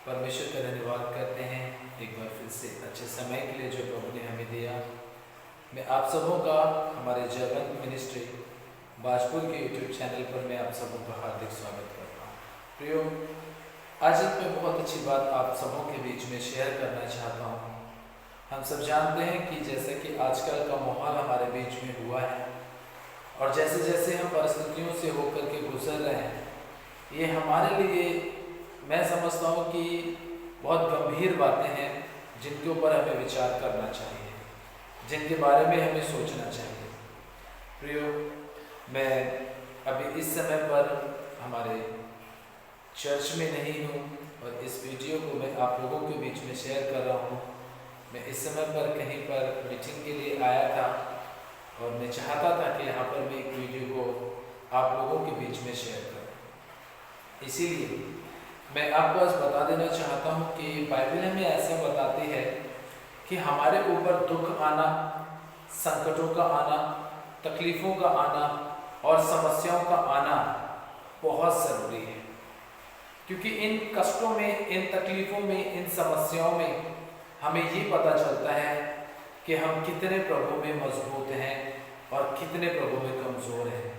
परमेश्वर का धन्यवाद करते हैं एक बार फिर से अच्छे समय के लिए जो प्रभु ने हमें दिया। मैं आप सबों का हमारे जयवंत मिनिस्ट्री बाजपुर के यूट्यूब चैनल पर मैं आप सबों का हार्दिक स्वागत करता हूँ। प्रियो, आज एक मैं बहुत अच्छी बात आप सबों के बीच में शेयर करना चाहता हूँ। हम सब जानते हैं कि जैसे कि आजकल का माहौल हमारे बीच में हुआ है और जैसे जैसे हम परिस्थितियों से होकर के गुजर रहे हैं, ये हमारे लिए मैं समझता हूँ कि बहुत गंभीर बातें हैं जिनके ऊपर हमें विचार करना चाहिए, जिनके बारे में हमें सोचना चाहिए। प्रियो, मैं अभी इस समय पर हमारे चर्च में नहीं हूँ और इस वीडियो को मैं आप लोगों के बीच में शेयर कर रहा हूँ। मैं इस समय पर कहीं पर मीटिंग के लिए आया था और मैं चाहता था कि यहाँ पर मैं एक वीडियो को आप लोगों के बीच में शेयर करूँ। इसीलिए मैं आपको आज बता देना चाहता हूँ कि बाइबल हमें ऐसा बताती है कि हमारे ऊपर दुख आना, संकटों का आना, तकलीफ़ों का आना और समस्याओं का आना बहुत ज़रूरी है, क्योंकि इन कष्टों में, इन तकलीफ़ों में, इन समस्याओं में हमें ये पता चलता है कि हम कितने प्रभु में मजबूत हैं और कितने प्रभु में कमज़ोर हैं।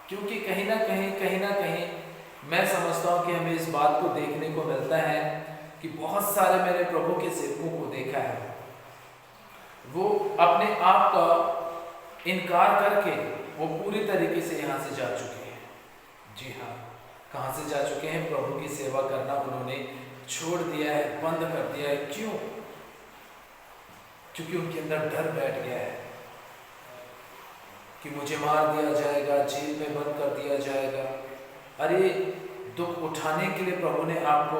क्योंकि कहीं ना कहीं मैं समझता हूँ कि हमें इस बात को देखने को मिलता है कि बहुत सारे मैंने प्रभु के सेवकों को देखा है, वो अपने आप का इनकार करके वो पूरी तरीके से यहाँ से जा चुके हैं। जी हाँ, कहाँ से जा चुके हैं? प्रभु की सेवा करना उन्होंने छोड़ दिया है, बंद कर दिया है। क्यों? क्योंकि उनके अंदर डर बैठ गया है कि मुझे मार दिया जाएगा, जेल में बंद कर दिया जाएगा। अरे, दुख उठाने के लिए प्रभु ने आपको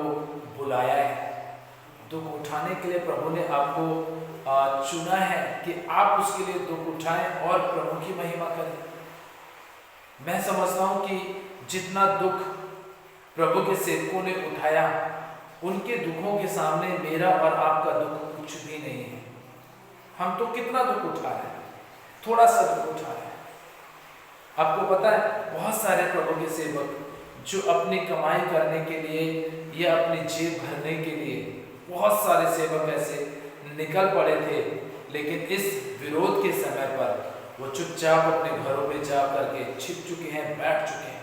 बुलाया है, दुख उठाने के लिए प्रभु ने आपको चुना है कि आप उसके लिए दुख उठाएं और प्रभु की महिमा करें। मैं समझता हूँ कि जितना दुख प्रभु के सेवकों ने उठाया, उनके दुखों के सामने मेरा और आपका दुख कुछ भी नहीं है। हम तो कितना दुख उठा रहे हैं, थोड़ा सा दुख उठा रहे हैं। आपको पता है, बहुत सारे प्रभु के सेवक जो अपनी कमाई करने के लिए या अपनी जेब भरने के लिए, बहुत सारे सेवक ऐसे निकल पड़े थे, लेकिन इस विरोध के समय पर वो चुपचाप अपने घरों में जा करके छिप चुके हैं, बैठ चुके हैं।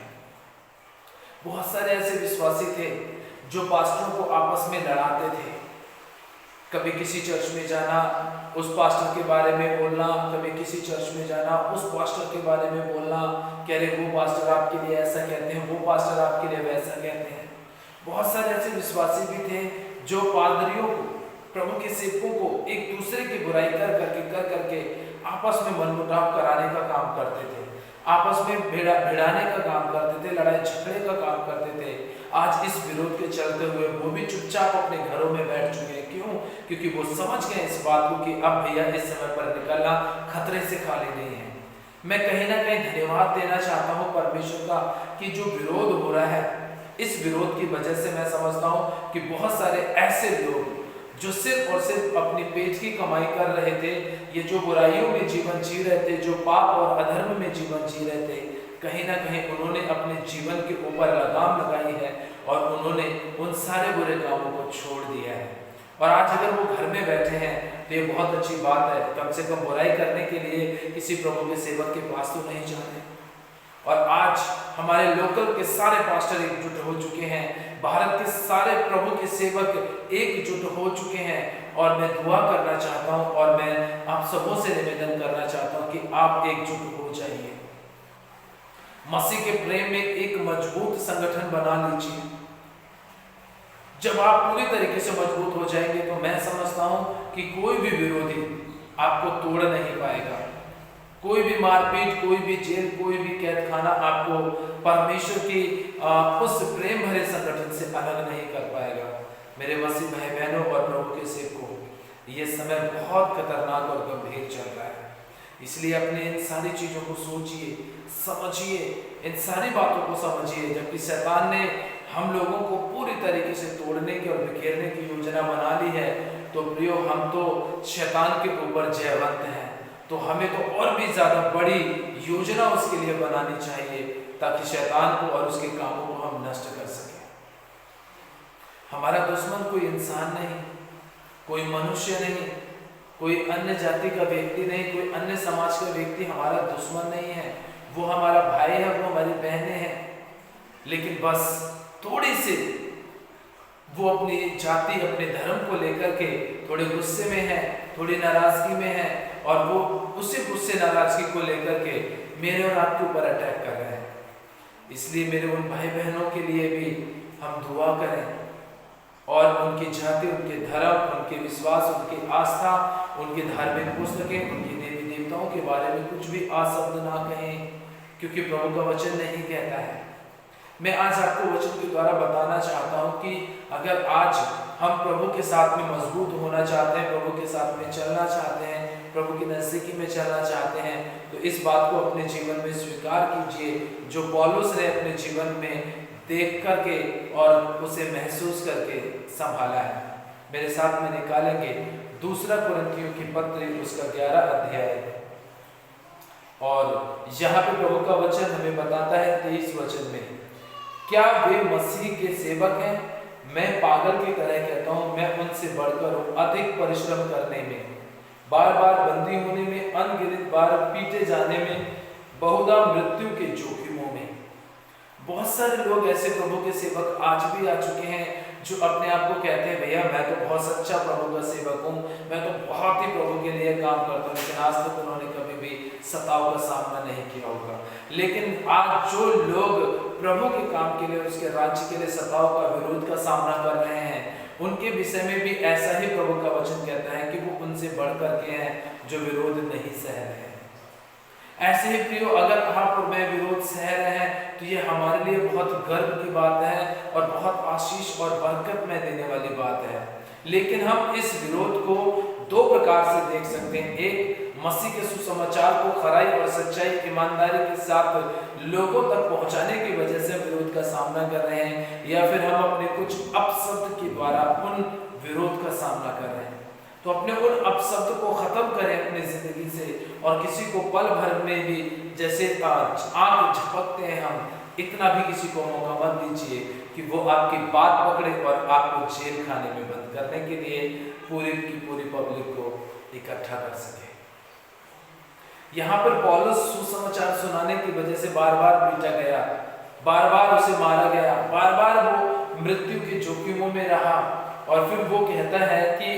बहुत सारे ऐसे विश्वासी थे जो पास्टरों को आपस में लड़ाते थे। कभी किसी चर्च में जाना, उस पास्टर के बारे में बोलना, कभी किसी चर्च में जाना, उस पास्टर के बारे में बोलना कि अरे वो पास्टर आपके लिए ऐसा कहते हैं, वो पास्टर आपके लिए वैसा कहते हैं। बहुत सारे ऐसे विश्वासी भी थे जो पादरियों को, प्रभु के सेवकों को एक दूसरे की बुराई कर करके आपस में मनमुटाव कराने का काम करते थे, आपस में भिड़ाने का काम करते थे, लड़ाई झगड़े का काम करते थे। आज इस विरोध के चलते हुए वो भी चुपचाप अपने घरों में बैठ चुके हैं। क्यों? क्योंकि वो समझ गए इस बात को कि अब भैया इस समय पर निकलना खतरे से खाली नहीं है। मैं कहीं ना कहीं धन्यवाद देना चाहता हूँ परमेश्वर का कि जो विरोध हो रहा है, इस विरोध की वजह से मैं समझता हूँ कि बहुत सारे ऐसे लोग जो सिर्फ और सिर्फ अपनी पेट की कमाई कर रहे थे, ये जो बुराइयों में जीवन जी रहे थे, जो पाप और अधर्म में जीवन जी रहे थे, कहीं ना कहीं उन्होंने अपने जीवन के ऊपर लगाम लगाई है और उन्होंने उन सारे बुरे कामों को छोड़ दिया है। और आज अगर वो घर में बैठे हैं तो ये बहुत अच्छी बात है, कम से कम बुराई करने के लिए किसी प्रभु के सेवक के पास तो नहीं जाते। और आज हमारे लोकल के सारे पास्टर एकजुट हो चुके हैं, भारत के सारे प्रभु के सेवक एकजुट हो चुके हैं और मैं दुआ करना चाहता हूं और मैं आप सबों से निवेदन करना चाहता हूं कि आप एकजुट हो जाइए। मसीह के प्रेम में एक मजबूत संगठन बना लीजिए। जब आप पूरी तरीके से मजबूत हो जाएंगे तो मैं समझता हूं कि कोई भी विरोधी आपको तोड़ नहीं पाएगा। कोई भी मारपीट, कोई भी जेल, कोई भी कैद खाना आपको परमेश्वर की उस प्रेम भरे संगठन से अलग नहीं कर पाएगा। मेरे मसीह भाई बहनों और प्रभु के सेवकों, ये समय बहुत खतरनाक और गंभीर चल रहा है। इसलिए अपने इन सारी चीज़ों को सोचिए, समझिए, इन सारी बातों को समझिए। जबकि शैतान ने हम लोगों को पूरी तरीके से तोड़ने की और बिखेरने की योजना बना ली है, तो प्रियो, हम तो शैतान के ऊपर जयवंत हैं, तो हमें तो और भी ज़्यादा बड़ी योजना उसके लिए बनानी चाहिए ताकि शैतान को और उसके कामों को हम नष्ट कर सकें। हमारा दुश्मन कोई इंसान नहीं, कोई मनुष्य नहीं, कोई अन्य जाति का व्यक्ति नहीं, कोई अन्य समाज का व्यक्ति हमारा दुश्मन नहीं है। वो हमारा भाई है, वो हमारी बहनें हैं। लेकिन बस थोड़ी सी वो अपनी जाति, अपने धर्म को लेकर के थोड़े गुस्से में है, थोड़ी नाराजगी में है, और वो उसी गुस्से नाराजगी को लेकर के मेरे और आपके ऊपर अटैक कर रहे हैं। इसलिए मेरे उन भाई बहनों के लिए भी हम दुआ करें और उनकी जाति, उनके धर्म, उनके विश्वास, उनकी आस्था, उनकी धार्मिक पुस्तकें, उनके देवी देवताओं के बारे में कुछ भी आशब्द ना कहें, क्योंकि प्रभु का वचन नहीं कहता है। मैं आज आपको वचन के द्वारा बताना चाहता हूं कि अगर आज हम प्रभु के साथ में मजबूत होना चाहते हैं, प्रभु के साथ में चलना चाहते हैं, प्रभु की नजदीकी में चलना चाहते हैं, तो इस बात को अपने जीवन में स्वीकार कीजिए जो पौलुस ने अपने जीवन में देख करके और उसे महसूस करके संभाला है। मेरे साथ में निकालेंगे दूसरा कुरिन्थियों की पत्री उसका 11 अध्याय, और यहाँ पे प्रभु का वचन हमें बताता है 23 वचन में, क्या वे मसीह के सेवक हैं? मैं पागल की तरह कहता हूँ, मैं उनसे बढ़कर हूँ, अधिक परिश्रम करने में, बार बार बंदी होने में, अनगिनत बार पीटे जाने में, बहुधा मृत्यु के जोखिमों में। बहुत सारे लोग ऐसे प्रभु के सेवक आज भी आ चुके हैं जो अपने आप को कहते हैं, भैया मैं तो बहुत सच्चा प्रभु का सेवक हूँ, मैं तो बहुत ही प्रभु के लिए काम करता हूँ, लेकिन आज तक उन्होंने कभी भी सताव का सामना नहीं किया होगा। लेकिन आज जो लोग प्रभु के काम के लिए, उसके राज्य के लिए सताव का, विरोध का सामना कर रहे हैं, उनके विषय में भी ऐसा ही प्रभु का वचन कहता है कि वो उनसे बढ़ करके हैं जो विरोध नहीं सह रहे हैं। ऐसे ही प्रियो, अगर आप और मैं विरोध सह रहे हैं तो ये हमारे लिए बहुत गर्व की बात है और बहुत आशीष और बरकत में देने वाली बात है। लेकिन हम इस विरोध को दो प्रकार से देख सकते हैं। एक, मसीह के सुसमाचार को खराई और सच्चाई, ईमानदारी के साथ लोगों तक पहुंचाने की वजह से विरोध का सामना कर रहे हैं, या फिर हम अपने कुछ अपशब्द के द्वारा उन विरोध का सामना कर रहे हैं। तो अपने उन अपशब्द को खत्म करें अपनी जिंदगी से, और किसी को पल भर में भी जैसे आग झपकते हैं हम, इतना भी किसी को मौका मत दीजिए कि वो आपकी बात पकड़े और आपको जेल खाने में बंद करने के लिए पूरी की पूरी पब्लिक को इकट्ठा कर सके। यहाँ पर पौलुस सुसमाचार सुनाने की वजह से बार बार पीटा गया, बार बार उसे मारा गया, बार बार वो मृत्यु के जोखिमों में रहा, और फिर वो कहता है कि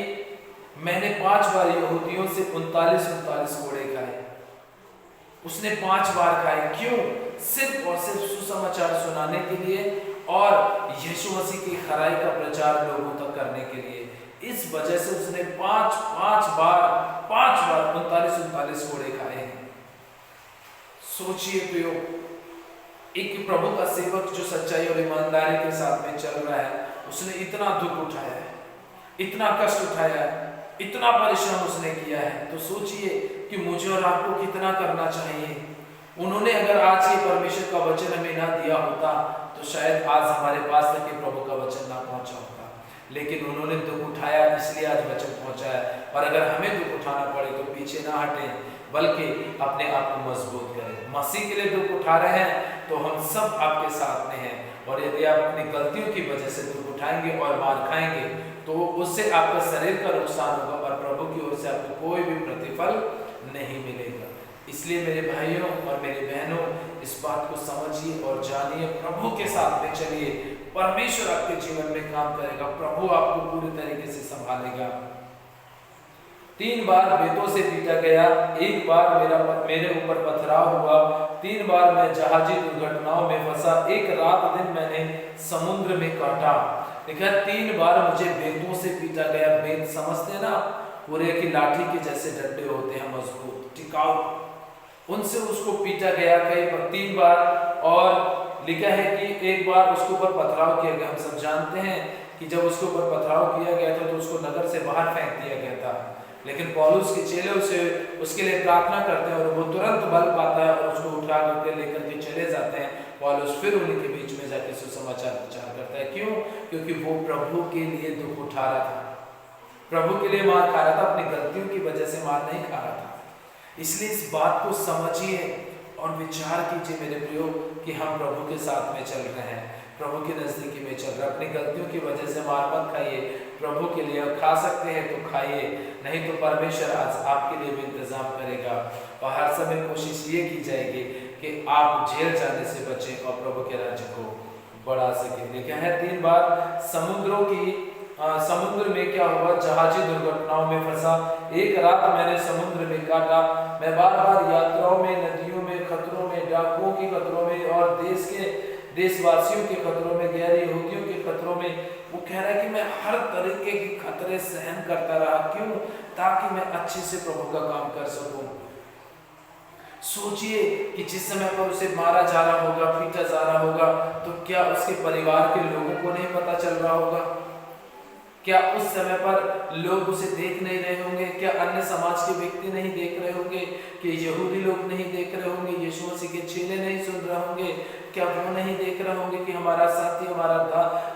मैंने 5 बार यहूदियों से 39 कोड़े खाए। उसने 5 बार खाए। क्यों? सिर्फ और सिर्फ सुसमाचार सुनाने के लिए और यीशु मसीह की खराई का प्रचार लोगों तक करने के लिए। इस वजह से उसने 5 बार 39 कोड़े खाए हैं। सोचिए प्रियो, एक प्रभु का सेवक जो सच्चाई और ईमानदारी के साथ में चल रहा है, उसने इतना दुख उठाया है, इतना कष्ट उठाया है, इतना परिश्रम उसने किया है। तो सोचिए कि मुझे और आपको कितना करना चाहिए। उन्होंने अगर आज ये परमेश्वर का वचन हमें ना दिया होता तो शायद आज हमारे पास तक ये प्रभु का वचन ना पहुंचा होता, लेकिन उन्होंने दुख उठाया, इसलिए आज वचन पहुंचा है। और अगर हमें दुख उठाना पड़े तो पीछे ना हटें, बल्कि अपने आप को मजबूत करें। मसीह के लिए दुख उठा रहे हैं तो हम सब आपके साथ में हैं, और यदि आप अपनी गलतियों की वजह से दुख उठाएंगे और मार खाएंगे तो उससे आपका शरीर का नुकसान होगा और प्रभु की ओर से आपको कोई भी प्रतिफल नहीं मिलेगा। इसलिए मेरे भाइयों और मेरे बहनों, इस बात को समझिए और जानिए, प्रभु के साथ में चलिए। परमेश्वर आपके जीवन में काम करेगा, प्रभु आपको पूरी तरीके से संभालेगा। 3 बार बेतों से पीटा गया, 1 बार मेरे ऊपर पथराव हुआ, 3 बार मैं जहाजी दुर्घटनाओं में फंसा, 1 रात दिन मैंने समुद्र में काटा। देखा, 3 बार मुझे बेतों से पीटा गया। बेत समझते हैं ना, पूरे की लाठी के जैसे डंडे होते हैं, मजबूत, टिकाऊ, उनसे उसको पीटा गया कई 3 बार। और लिखा है कि 1 बार उसके ऊपर पथराव किया गया। हम सब जानते हैं कि जब उसके ऊपर पथराव किया गया था तो उसको नगर से बाहर फेंक दिया गया था, लेकिन पौलुस के चेले उसके लिए प्रार्थना करते हैं और वो तुरंत बल पाता है और उसको उठा करके लेकर के चले जाते हैं। पौलुस फिर उन्हीं के बीच में जाके सुसमाचार प्रचार करता है। क्यों? क्योंकि वो प्रभु के लिए दुख उठा रहा था, प्रभु के लिए मार खा रहा था, अपनी गलतियों की वजह से मार नहीं खा रहा था। इसलिए इस बात को समझिए और विचार कीजिए मेरे प्रियो कि हम प्रभु के साथ में चल रहे हैं। प्रभु की नजदीकी में चल रहा है। अपनी गलतियों की वजह से मार मत खाइए, प्रभु के लिए खा सकते हैं तो खाइए, नहीं तो परमेश्वर आज आपके लिए भी इंतजाम करेगा। और हर समय कोशिश ये की जाएगी कि आप जेल जाने से बचें और प्रभु के राज्य को बढ़ा सकें। देखा है 3 बार समुद्र में क्या हुआ, जहाजी दुर्घटनाओं में फंसा। एक रात मैंने समुद्र में काटा, मैं बार बार यात्राओं में, नदियों में खतरों में, डाकुओं के खतरों में और देशवासियों के खतरों में, गैर यहूदियों के खतरों में। वो कह रहा है कि मैं हर तरीके के खतरे सहन करता रहा। क्यों? ताकि मैं अच्छे से प्रभु का काम कर सकूं। सोचिए कि जिस समय पर उसे मारा जा रहा होगा, पीटा जा रहा होगा, तो क्या उसके परिवार के लोगों को नहीं पता चल रहा होगा? क्या उस समय पर लोग उसे देख नहीं रहे होंगे? क्या अन्य समाज के व्यक्ति नहीं देख रहे होंगे? कि यहूदी लोग नहीं देख रहे होंगे? यीशु मसीह के चेले नहीं सुन रहे होंगे? क्या वो नहीं देख रहे होंगे कि हमारा साथी, हमारा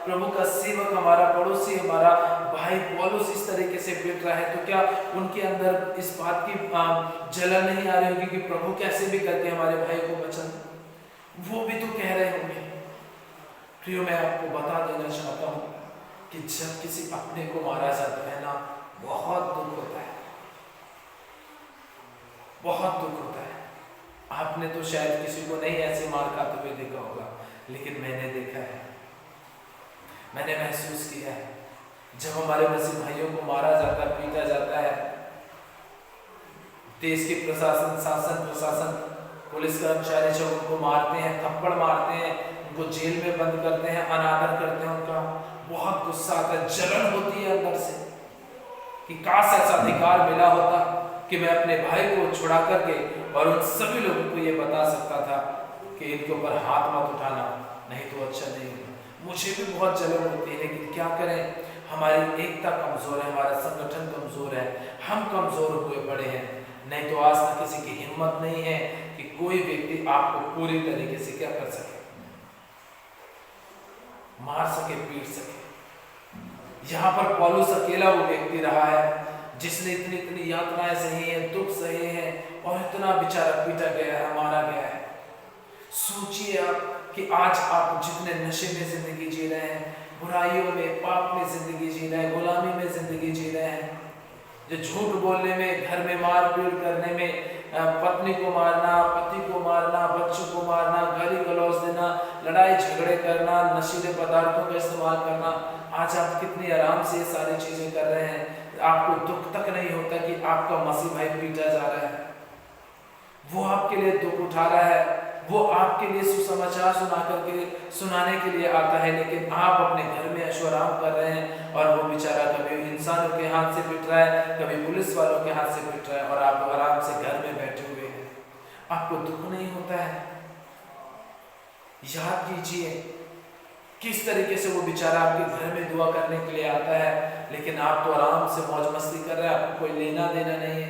प्रभु का सेवक, हमारा पड़ोसी, हमारा भाई पौलुस इस तरीके से पिट रहा है? तो क्या उनके अंदर इस बात की जलन नहीं आ रही होगी कि प्रभु कैसे भी करके हमारे भाई को बचा? वो भी तो कह रहे होंगे। प्रियो, मैं आपको बता देना चाहता हूँ कि जब किसी अपने को मारा जाता है ना, बहुत दुख होता है, बहुत दुख होता है। आपने तो शायद किसी को नहीं ऐसे मार खाते हुए देखा होगा, लेकिन मैंने देखा है, मैंने महसूस किया है। जब हमारे मसीह भाइयों को मारा जाता है, पीटा जाता है, देश के प्रशासन, पुलिस कर्मचारी जब उनको मारते हैं, थप्पड़ मारते हैं, उनको जेल में बंद करते हैं, अनादर करते हैं उनका, बहुत गुस्सा आता है, जलन होती है अंदर से कि काश ऐसा अधिकार मिला होता कि मैं अपने भाई को छुड़ा करके और उन सभी लोगों को ये बता सकता था कि इनके ऊपर हाथ मत उठाना, नहीं तो अच्छा नहीं होगा। मुझे भी बहुत जलन होती है, लेकिन क्या करें, हमारी एकता कमजोर है, हमारा संगठन कमजोर है, हम कमजोर हुए पड़े हैं। नहीं तो आज तक किसी की हिम्मत नहीं है कि कोई व्यक्ति आपको पूरी तरीके से क्या कर सके, मार सके, पीट सके। यहाँ पर पौलुस अकेला वो व्यक्ति रहा है जिसने इतनी यातनाएं सही हैं, दुख सहे हैं और इतना बेचारा पीटा गया है, मारा गया है। सोचिए आप कि आज आप जितने नशे में जिंदगी जी रहे हैं, बुराइयों में, पाप में जिंदगी जी रहे हैं, गुलामी में जिंदगी जी रहे हैं, जो झूठ बोलने में, घर में मार पीट करने में, पत्नी को मारना, पति को मारना, बच्चों को मारना, गाली गलौज देना, लड़ाई झगड़े करना, नशीले पदार्थों का इस्तेमाल करना, आज आप कितनी आराम से ये सारी चीजें कर रहे हैं। आपको दुख तक नहीं होता कि आपका मसीह भाई पीटा जा रहा है। वो आपके लिए दुख उठा रहा है, वो आपके लिए सुसमाचार सुनाने के लिए आता है, लेकिन आप अपने घर में ऐशोआराम कर रहे हैं और वो बेचारा कभी इंसानों के हाथ से पिट रहा है, कभी पुलिस वालों के हाथ से पिट रहा है और आप आराम से घर में बैठे हुए हैं। आपको दुख नहीं होता है? याद कीजिए किस तरीके से वो बेचारा आपके घर में दुआ करने के लिए आता है, लेकिन आप तो आराम से मौज मस्ती कर रहे हैं, आपको कोई लेना देना नहीं है।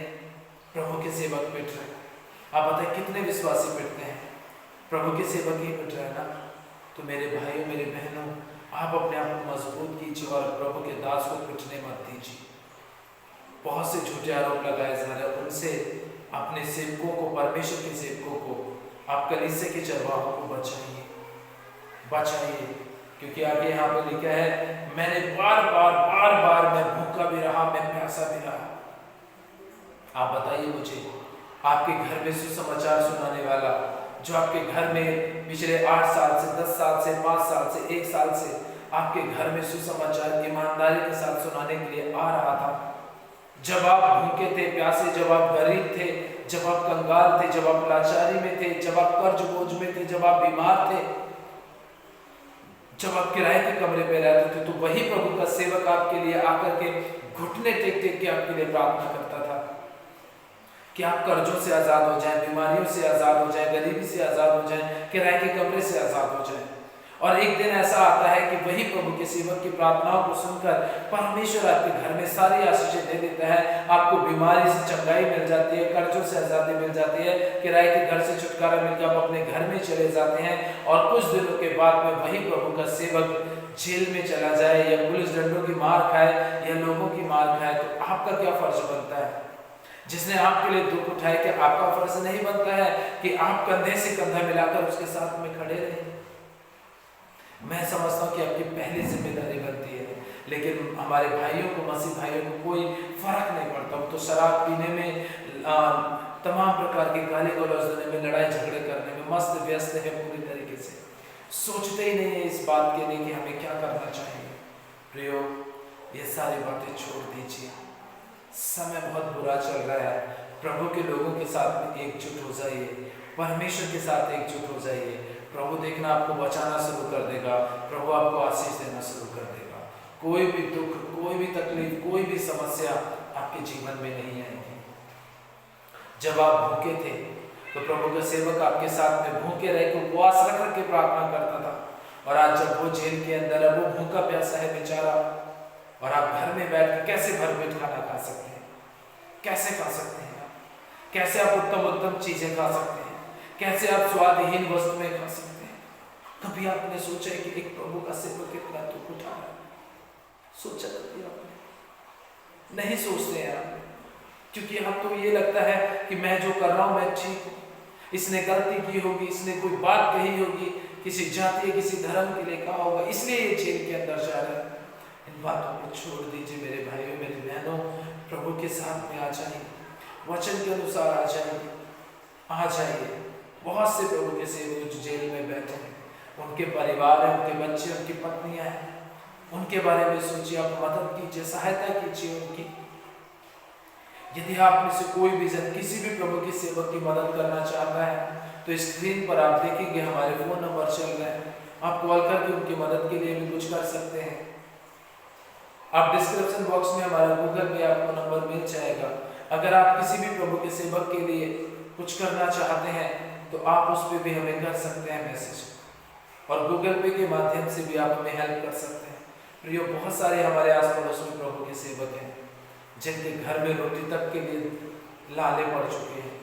प्रभु के सेवक पिट रहे हैं। आप बताए कितने विश्वासी पिटते हैं? प्रभु के सेवक ही पिट रहे हैं ना। तो मेरे भाइयों, मेरे बहनों, आप अपने आप को मजबूत कीजिए और प्रभु के दास को पिटने मत दीजिए। बहुत से झूठे आरोप लगाए जा रहे हैं, उनसे अपने सेवकों को, परमेश्वर के सेवकों को, आप कलीसिया के चरवाहों को बचाइए, बचाइए। क्योंकि आगे यहाँ पे लिखा है, मैंने बार बार मैं भूखा भी रहा, मैं प्यासा भी रहा। आप बताइए मुझे, आपके घर में सुसमाचार सुनाने वाला, जो आपके घर में पिछले 8 साल से, 10 साल से, 5 साल से, 1 साल से आपके घर में सुसमाचार ईमानदारी के साथ सुनाने के लिए आ रहा था, जब आप भूखे थे, प्यासे, जब आप गरीब थे, जब आप कंगाल थे, जब आप लाचारी में थे, जब आप कर्ज बोझ में थे, जब आप बीमार थे, जब आप किराए के कमरे पे रहते थे, तो वही प्रभु का सेवक आपके लिए आकर के घुटने टेक टेक के आपके लिए प्रार्थना करता था कि आप कर्जों से आजाद हो जाएं, बीमारियों से आजाद हो जाएं, गरीबी से आजाद हो जाएं, किराए के कमरे से आजाद हो जाएं। और एक दिन ऐसा आता है कि वही प्रभु के सेवक की प्रार्थनाओं को सुनकर परमेश्वर आपके घर में सारी आशीषें दे देता है। आपको बीमारी से चंगाई मिल जाती है, कर्जों से आजादी मिल जाती है, किराए के घर से छुटकारा मिलकर आप अपने घर में चले जाते हैं। और कुछ दिनों के बाद में वही प्रभु का सेवक जेल में चला जाए या पुलिस डंडों की मार खाए या लोगों की मार खाए, तो आपका क्या फर्ज बनता है? जिसने आपके लिए दुख उठाए, कि आपका फर्ज नहीं बनता है कि आप कंधे से कंधा मिलाकर उसके साथ में खड़े रहें? मैं समझता हूँ कि आपकी पहली जिम्मेदारी बनती है, लेकिन हमारे भाइयों को, मसीह भाइयों को कोई फर्क नहीं पड़ता। वो तो शराब पीने में, तमाम प्रकार के गाली गलौज देने में, लड़ाई झगड़े करने में मस्त व्यस्त है पूरी तरीके से, सोचते ही नहीं है इस बात के लिए कि हमें क्या करना चाहिए। प्रियो, ये सारी बातें छोड़ दीजिए। समय बहुत बुरा चल रहा है। प्रभु के लोगों के साथ में एकजुट हो जाइए, परमेश्वर के साथ एकजुट हो जाइए। प्रभु देखना आपको बचाना शुरू कर देगा, प्रभु आपको आशीष देना शुरू कर देगा। कोई भी दुख, कोई भी तकलीफ, कोई भी समस्या आपके जीवन में नहीं आएगी। जब आप भूखे थे तो प्रभु का सेवक आपके साथ में भूखे रह के उपवास रख के प्रार्थना करता था, और आज जब वो जेल के अंदर है, वो भूखा प्यासा है बेचारा, और आप घर में बैठ के कैसे भरपेट खाना खा सकते हैं? कैसे खा सकते हैं आप? कैसे आप उत्तम उत्तम चीजें खा सकते हैं? कैसे आप स्वादहीन वस्तुएं खा सकते हैं? कभी आपने सोचा है कि एक प्रभु का सेवक कितना दुख उठा है? सोचा कभी आपने? नहीं सोचते हैं आप, क्योंकि आपको ये लगता है कि मैं जो कर रहा हूं मैं ठीक हूं, इसने गलती की होगी, इसने कोई बात कही होगी, किसी जाति, किसी धर्म के लिए कहा होगा, इसलिए ये जेल के अंदर जा रहा है। इन बातों को छोड़ दीजिए मेरे भाइयों, मेरी बहनों। प्रभु के साथ में आ जाइए, वचन के अनुसार आ जाइए, आ जाइए। बहुत से प्रभु के सेवक जो जेल में बैठे हैं, उनके परिवार है, उनके बच्चे, उनकी पत्नियां हैं, उनके बारे में सोचिए, आप मदद कीजिए, सहायता कीजिए उनकी। यदि आप में से कोई भी जन किसी भी प्रभु के सेवक की मदद करना चाहता है, तो स्क्रीन पर आप देखेंगे हमारे फोन नंबर चल रहे हैं, आप कॉल करके उनकी मदद के लिए भी कुछ कर सकते हैं। आप डिस्क्रिप्शन बॉक्स में हमारा गूगल पे आपको नंबर मिल जाएगा। अगर आप किसी भी प्रभु के सेवक के लिए कुछ करना चाहते हैं तो आप उस पर भी हमें कर सकते हैं मैसेज, और गूगल पे के माध्यम से भी आप हमें हेल्प कर सकते हैं। प्रियो, बहुत सारे हमारे आस पड़ोस में प्रभु के सेवक हैं जिनके घर में रोटी तक के लिए लाले पड़ चुके हैं।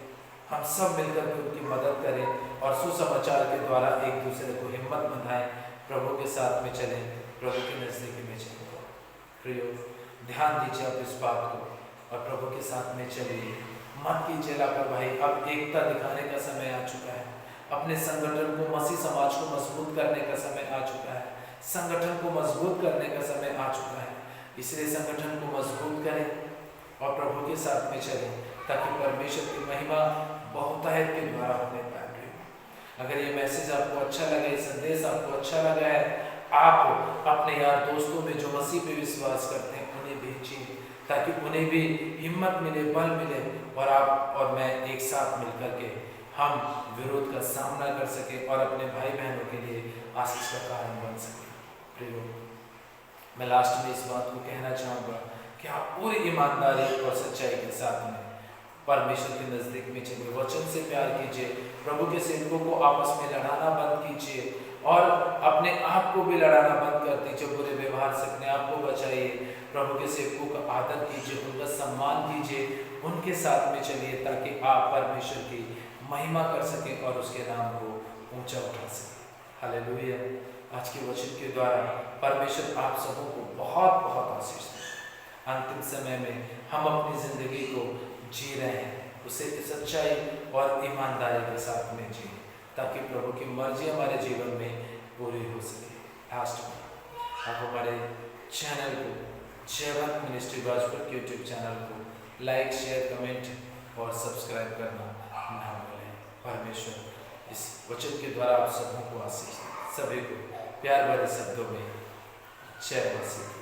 हम सब मिलकर के उनकी मदद करें और सुसमाचार के द्वारा एक दूसरे को हिम्मत बनाएं, प्रभु के साथ में चलें, प्रभु के नजदीक में चलें। प्रियो, ध्यान दीजिए आप इस बात को और प्रभु के साथ में चलिए। मत कीजिए लापरवाही। अब एकता दिखाने का समय आ चुका है। अपने संगठन को, मसीह समाज को मजबूत करने का समय आ चुका है। संगठन को मजबूत करने का समय आ चुका है। इसलिए संगठन को मजबूत करें और प्रभु के साथ में चलें, ताकि परमेश्वर की महिमा बहुतायत के द्वारा होने पाए। अगर ये मैसेज आपको अच्छा लगा, ये संदेश आपको अच्छा लगा है, आप अपने यार दोस्तों में जो मसीह पे विश्वास करते हैं उन्हें भेजिए, ताकि उन्हें भी हिम्मत मिले, बल मिले, और आप और मैं एक साथ मिलकर के हम विरोध का सामना कर सके और अपने भाई बहनों के लिए आशीष का कारण बन सके। प्रियो, मैं लास्ट में इस बात को कहना चाहूँगा कि आप पूरी ईमानदारी और सच्चाई के साथ में परमेश्वर के नजदीक में चलिए, वचन से प्यार कीजिए, प्रभु के सेवकों को आपस में लड़ाना बंद कीजिए और अपने आप को भी लड़ाना बंद कर दीजिए। बुरे व्यवहार से अपने आप को बचाइए, प्रभु के सेवकों का आदर कीजिए, उनका सम्मान कीजिए, उनके साथ में चलिए, ताकि आप परमेश्वर की महिमा कर सकें और उसके नाम को ऊंचा उठा सकें। हालेलुया। आज के वचन के द्वारा परमेश्वर आप सबों को बहुत बहुत आशीष दें। अंतिम समय में हम अपनी जिंदगी को जी रहे हैं, उसे सच्चाई और ईमानदारी के साथ में जिए, ताकि प्रभु की मर्जी हमारे जीवन में पूरी हो सके। लास्ट में आप हमारे चैनल को, जयवंत मिनिस्ट्री बाजपुर के यूट्यूब चैनल को लाइक, शेयर, कमेंट और सब्सक्राइब करना ना भूलें। परमेश्वर इस वचन के द्वारा आप सबों को आशीष, सभी को प्यार भरे शब्दों में जय मसीह।